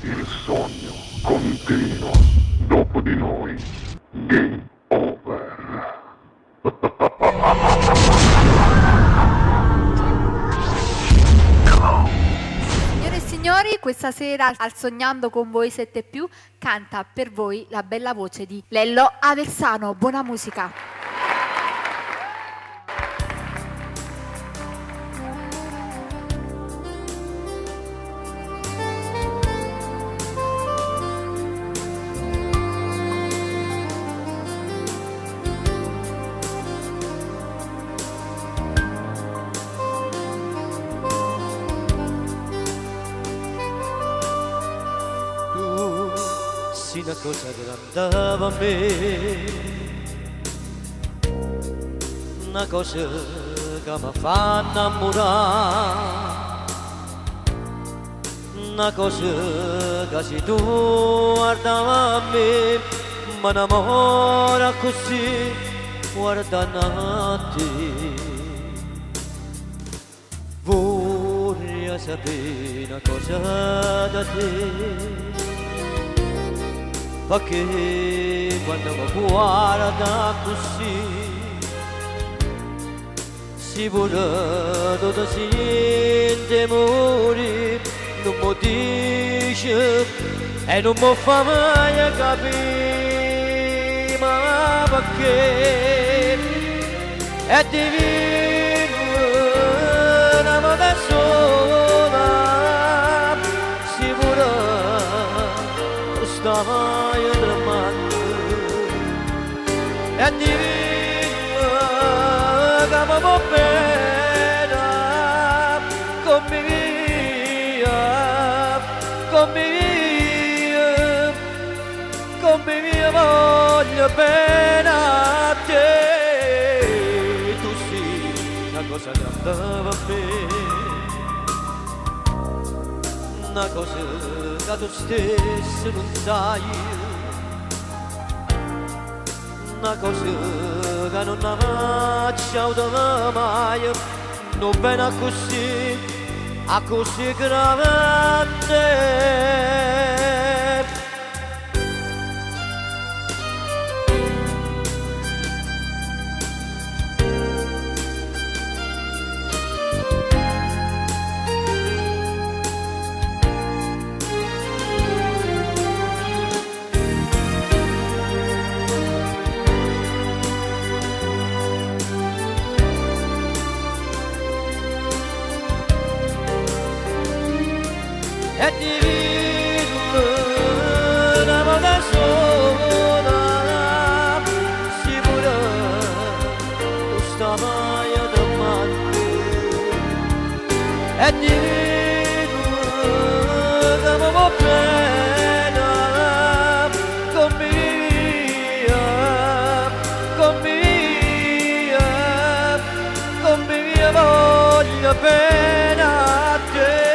Il sogno continua. Dopo di noi, game over. Signore e signori, questa sera al Sognando con voi 7 più canta per voi la bella voce di Lello Aversano. Buona musica. Sì, una cosa che andava a me, una cosa che mi fa innamorare, una cosa che se tu guardava a me, mi innamora così, guardando a te. Vorrei sapere una cosa da te, perché quando mi guarda così si vuole tutto sente morire, non mi dice e non mi fa mai capire, ma perché è divino una volta sola, si vuole stai tremando e divino che mi va bene come via voglio bene a te. Tu sei una cosa grande per me, una cosa che tu stesso non sai, una cosa che non faccio mai, non bene a così grande. È divino una volta sola, sicura non sta mai a domani. È divino che mi va bene come via voglio bene a te.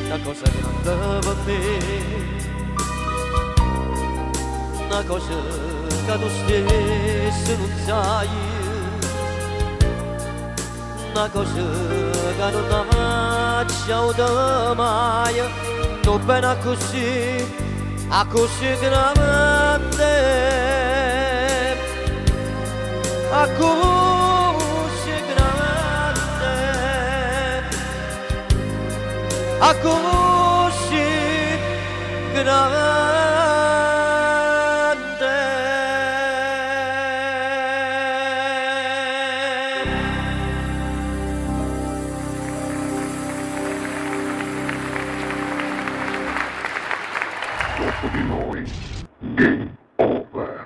Una cosa che andava a me, una cosa che tu stesso non sai, una cosa che non faccio mai, non bene a così grande, a così grande, a così grande. Dopo di noi, game over.